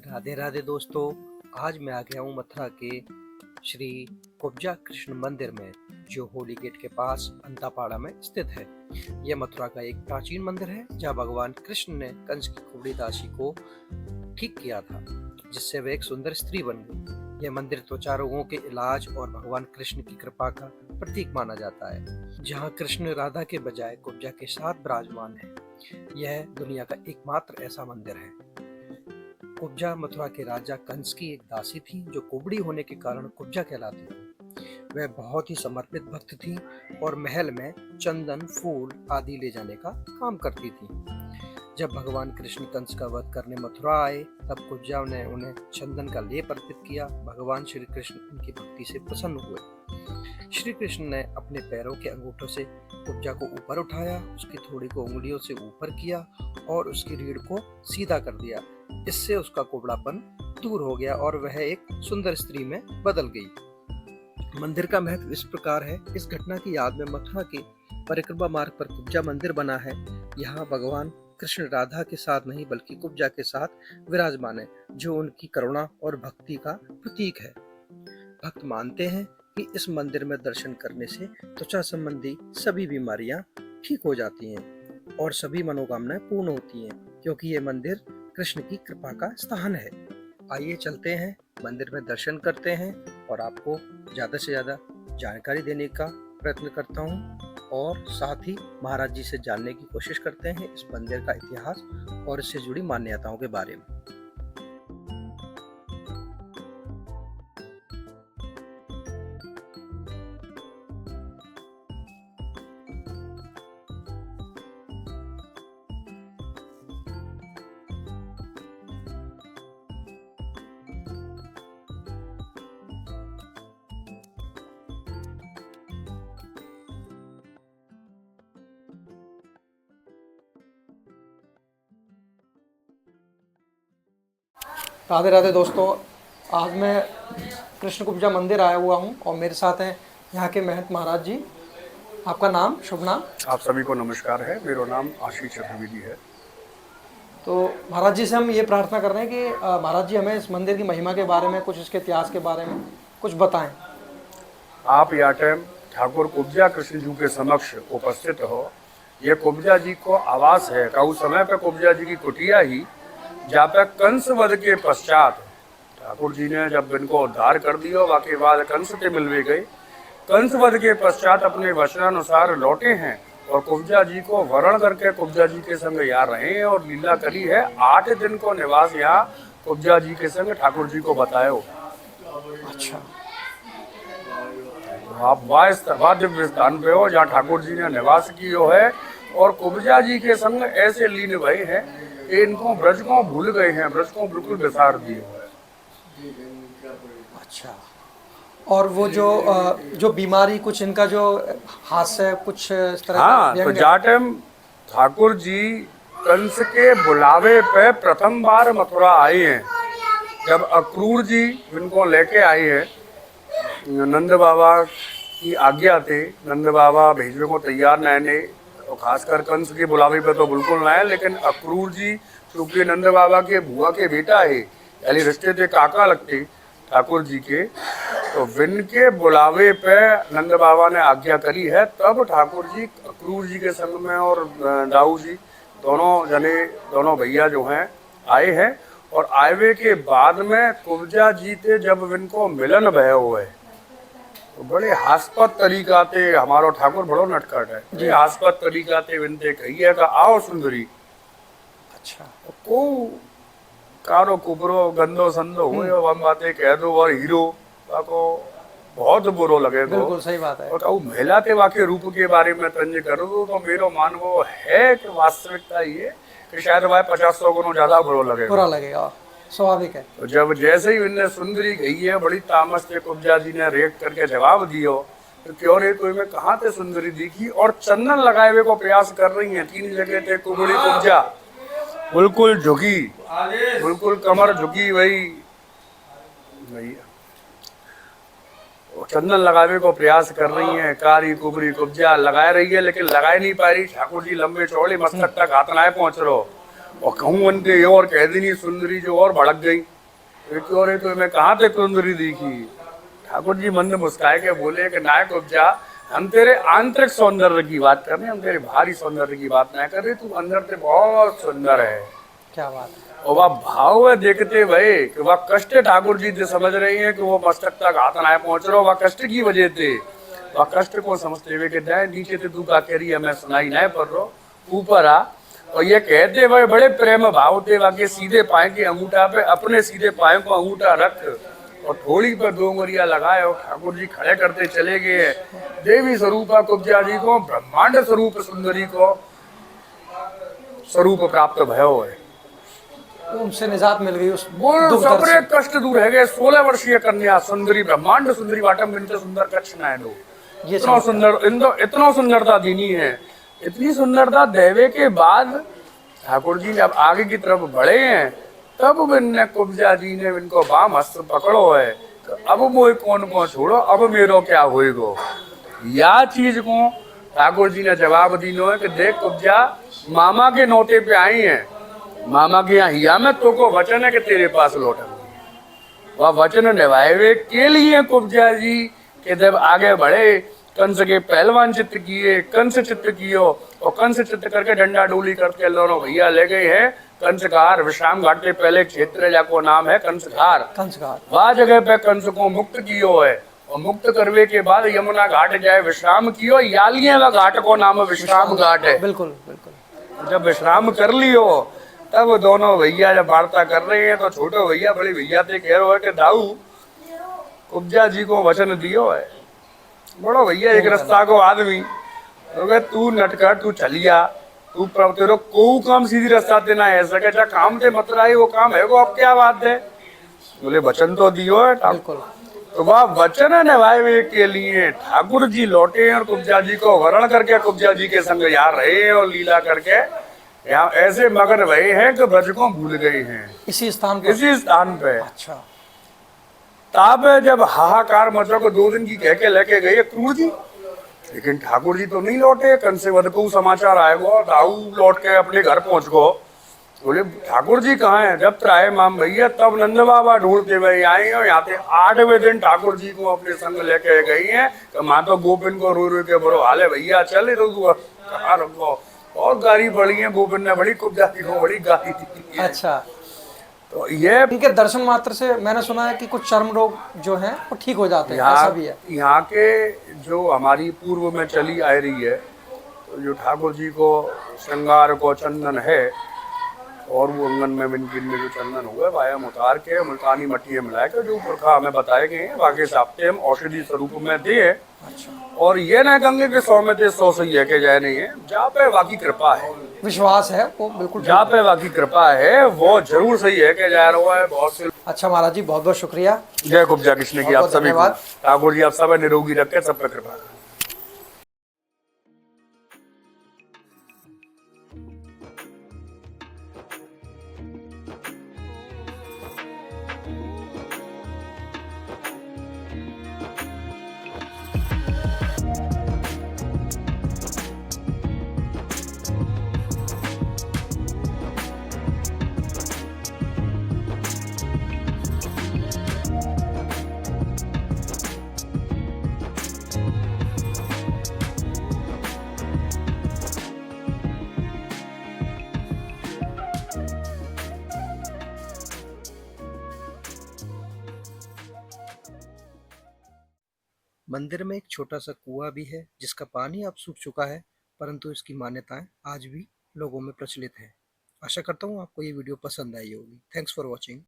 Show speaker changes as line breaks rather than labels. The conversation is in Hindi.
राधे राधे दोस्तों। आज मैं आ गया हूँ मथुरा के श्री कुब्जा कृष्ण मंदिर में, जो होली गेट के पास अंतापाड़ा में स्थित है। यह मथुरा का एक प्राचीन मंदिर है जहाँ भगवान कृष्ण ने कंस की कुबड़ी दासी को ठीक किया था, जिससे वह एक सुंदर स्त्री बन गई। यह मंदिर त्वचा रोगों के इलाज और भगवान कृष्ण की कृपा का प्रतीक माना जाता है, जहाँ कृष्ण राधा के बजाय कुब्जा के साथ विराजमान है। यह दुनिया का एकमात्र ऐसा मंदिर है। कुब्जा मथुरा के राजा कंस की एक दासी थी, जो कुबड़ी होने के कारण कुब्जा कहलाती थी। वह बहुत ही समर्पित भक्त थी और महल में चंदन, फूल आदि ले जाने का काम करती थी। जब भगवान कृष्ण कंस का वध करने मथुरा आए, तब कुब्जा ने उन्हें चंदन का लेप अर्पित किया। भगवान श्री कृष्ण उनकी भक्ति से प्रसन्न हुए। श्री कृष्ण ने अपने पैरों के अंगूठों से कुब्जा को ऊपर उठाया, उसकी थोड़ी को उंगलियों से ऊपर किया और उसकी रीढ़ को सीधा कर दिया। इससे उसका कुबड़ापन दूर हो गया और वह एक सुंदर स्त्री में बदल गई। मंदिर का महत्व इस प्रकार है। इस घटना की याद में मथुरा के परिक्रमा मार्ग पर कुब्जा मंदिर बना है। यहाँ भगवान कृष्ण राधा के साथ नहीं बल्कि कुब्जा के साथ विराजमान है, जो उनकी करुणा और भक्ति का प्रतीक है। भक्त मानते हैं कि इस मंदिर में दर्शन करने से त्वचा संबंधी सभी बीमारियां ठीक हो जाती हैं और सभी मनोकामनाएं पूर्ण होती हैं, क्योंकि ये मंदिर कृष्ण की कृपा का स्थान है। आइए चलते हैं, मंदिर में दर्शन करते हैं और आपको ज़्यादा से ज़्यादा जानकारी देने का प्रयत्न करता हूँ और साथ ही महाराज जी से जानने की कोशिश करते हैं इस मंदिर का इतिहास और इससे जुड़ी मान्यताओं के बारे में।
राधे राधे दोस्तों, आज मैं कृष्ण कुब्जा मंदिर आया हुआ हूँ और मेरे साथ हैं यहाँ के महंत महाराज जी। आपका नाम, शुभ नाम?
आप सभी को नमस्कार है। मेरा नाम आशीष चतुर्वेदी है।
तो महाराज जी से हम ये प्रार्थना कर रहे हैं कि महाराज जी हमें इस मंदिर की महिमा के बारे में, कुछ इसके इतिहास के बारे में कुछ बताएं।
आप यह टाइम ठाकुर कुब्जा कृष्ण जी के समक्ष उपस्थित हो। ये कुब्जा जी को आवास है का उस समय पे कुब्जा जी की कुटिया ही, जहाँ पे कंस वध के पश्चात ठाकुर जी ने जब इनको उद्धार कर दिया, वाके बाद कंस से मिलवे गए। कंस वध के पश्चात अपने वचनानुसार लौटे हैं और कुब्जा जी को वरण करके कुब्जा जी के संग यहाँ रहे हैं और लीला करी है। 8 दिन को निवास यहाँ कुब्जा जी के संग ठाकुर जी को बतायो।
अच्छा,
आप दिव्य स्थान पे हो जहाँ ठाकुर जी ने निवास किया है और कुब्जा जी के संग ऐसे लीन भय है, इनको ब्रज को भूल गए हैं, ब्रज को बिल्कुल विसार दिए हुए।
अच्छा। और वो जो बीमारी, कुछ इनका जो हास्य, कुछ इस तरह
हाँ, तो जा टाइम ठाकुर जी कंस के बुलावे पे प्रथम बार मथुरा आए हैं, जब अक्रूर जी इनको लेके आए हैं, नंद बाबा की आज्ञा थे। नंद बाबा भेजने को तैयार नहीं, तो खासकर कंस के बुलावे पे तो बिल्कुल ना है, लेकिन अक्रूर जी चूंकि नंद बाबा के बुआ के बेटा है, यानी रिश्ते थे, काका लगते ठाकुर जी के, तो विन के बुलावे पे नंद बाबा ने आज्ञा करी है। तब ठाकुर जी अक्रूर जी के संग में और दाऊ जी दोनों भैया जो हैं आए हैं। और आयवे के बाद में कुब्जा जी थे जब विनको मिलन भय हुए, तो बड़े हास्पद तरीका थे। हमारो ठाकुर बड़ो नटखट है जी, हास्पद तरीका थे विनते कहिए का आओ सुंदरी।
अच्छा,
को कारो कुबरो गंदो संदो हुए हम बातें कह दो और हीरो को बहुत बुरो लगे।
बिल्कुल सही बात है।
और कहूँ महिला के वाके रूप के बारे में तंज करो तो मेरो मानवो है कि वास्तविकता ये कि शायद भाई 50-100 गुना ज्यादा बुरा लगेगा,
स्वाभाविक है।
तो जब जैसे ही इनने सुंदरी गई है, बड़ी तामस से कुब्जा जी ने रेट करके जवाब दियो, तो क्यों रे कोई में कहाँ थे सुंदरी दिखी, और चंदन लगाए हुए को प्रयास कर रही है। 3 जगह थे कुबड़ी कुब्जा, बिल्कुल झुकी, बिल्कुल कमर झुकी, वही चंदन लगावे को प्रयास कर रही है। कारी कुबड़ी कुब्जा लगा रही है, लेकिन लगा नहीं पा रही। ठाकुर जी लंबे चौड़े मस्तक तक हाथ ना पहुंच रहो और कहूँ बनते और कह दी सुंदरी जो और भड़क गई। एक और है तो मैं कहाँ पे सुंदरी देखी। ठाकुर जी मन में मुस्काए के बोले कि नायक उपजा, हम तेरे आंतरिक सौंदर्य की बात कर रहे हैं, हम तेरे बाहरी सौंदर्य की बात नहीं कर रहे, तू अंदर से बहुत सुंदर है।
क्या बात है।
और वह भाव है देखते भाई कि वह कष्ट ठाकुर जी से समझ रही हैं कि वो मस्तक तक हाथ ना पहुंच रहा, वह कष्ट की वजह थे, वह कष्ट को समझते हुए कि जाए नीचे से तू का कह रही है मैं सुनाई नहीं पड़ रहा, ऊपर आ। और ये कहते भाई बड़े प्रेम भाव थे, वाके सीधे पाए के अंगूठा पे अपने सीधे पाए को अंगूठा रख और थोड़ी पर 2 उंगलियां लगाए और ठाकुर जी खड़े करते चले गए। देवी स्वरूपा कुब्जा जी को ब्रह्मांड स्वरूप सुंदरी को स्वरूप प्राप्त भयो है।
तो उनसे निजात मिल गई उस
बोल
दुख दर्द
सबरे
से।
कष्ट दूर है गए। 16 वर्षीय कन्या सुंदरी ब्रह्मांड सुंदरी वाटम बिनते सुंदर कच्छ नायडो।
ये
इतना सुंदर इतना सुंदरता दीनी है। इतनी सुंदरता देवे के बाद ठाकुर जी जब आगे की तरफ बढ़े हैं तब इनने कुब्जा जी ने इनको बाम हस्त पकड़ो है, तो अब वो कौन को छोड़ो, अब मेरो क्या होएगो। या चीज को ठाकुर जी ने जवाब दीनो है कि देख कुब्जा, मामा के नोटे पे आई हैं, मामा के यहाँ हिया में तो को वचन है कि तेरे पास लौटेंगे। वह वचन निभाए हुए के लिए कुब्जा जी के जब आगे बढ़े, कंस के पहलवान चित्त किए, कंस चित्त कियो और कंस चित्त करके डंडा डोली करके दोनों भैया ले गए हैं कंसकार। विश्राम घाट के पहले क्षेत्र जाको नाम है कंसकार।
कंसकार
वह जगह पे कंस को मुक्त कियो है और मुक्त करवे के बाद यमुना घाट जाए विश्राम कियो। यालिए व घाट को नाम विश्राम घाट है।
बिल्कुल बिल्कुल।
जब विश्राम कर लियो तब दोनों भैया जब वार्ता कर रहे हैं तो छोटे भैया बड़े भैया से कह रहे हो कि दाऊ कुब्जा जी को वचन दियो है। बड़ो भैया एक रास्ता को आदमी तो तू नटकर तू चलिया, तू तेरो को काम सीधी रास्ता ते ना है सके, जा काम ते मत रही वो काम है वो, अब क्या बात है। बोले वचन तो दियो है
बिल्कुल।
तो वह वचन निभाए के लिए ठाकुर जी लौटे और कुब्जा जी को वरण करके कुब्जा जी के संग यहाँ रहे और लीला करके यहाँ ऐसे मगन रहे हैं कि ब्रज को भूल गए हैं
इसी स्थान पर।
इसी स्थान पे।
अच्छा।
तब जब हाहाकार मचा को 2 दिन की कह के लेके गए क्रूर जी, लेकिन ठाकुर जी तो नहीं लौटे। कंस से वध को समाचार आएगो, दाऊ लौट के अपने घर पहुंच गो। बोले ठाकुर जी कहाँ हैं? जब त्राए माम भैया तब नंद बाबा ढूंढते हुए आए और यहाँ पे 8वें दिन ठाकुर जी को अपने संग लेके गई हैं। तो माँ तो गोपिन को रो रो के बोलो हाले भैया चल तो तू कहाँ रखो। और गाड़ी पड़ी है गोपिन ने, बड़ी कुब्जा जी को बड़ी गाड़ी दी।
अच्छा।
तो ये
इनके दर्शन मात्र से मैंने सुना है कि कुछ चर्म रोग जो हैं वो ठीक हो जाते हैं, ऐसा भी है।
यहाँ के जो हमारी पूर्व में चली आ रही है तो जो ठाकुर जी को श्रृंगार को चंदन है और वो अंगन में बिनकिन में जो चंदन हुआ है वाया उतार के मुल्तानी मट्टी मिला के जो पुरखा हमें बताए गए हैं बाकी साप्ते हम औषधि स्वरूप में दिए।
अच्छा।
और ये ना कहेंगे कि 100 में से 100 सही है कि जाए नहीं है, जहाँ पे बाकी कृपा है,
विश्वास है वो बिल्कुल।
जहाँ पे बाकी कृपा है वो जरूर सही है कि जा रहा है। बहुत से
अच्छा महाराज जी बहुत बहुत शुक्रिया।
जय कुब्जा कृष्ण की। आप
बहुत
सभी को
धन्यवाद।
ठाकुर जी आप सब निरोगी रखे, सब पे कृपा करें।
मंदिर में एक छोटा सा कुआं भी है जिसका पानी अब सूख चुका है, परंतु इसकी मान्यताएं आज भी लोगों में प्रचलित है। आशा करता हूँ आपको ये वीडियो पसंद आई होगी। Thanks for watching.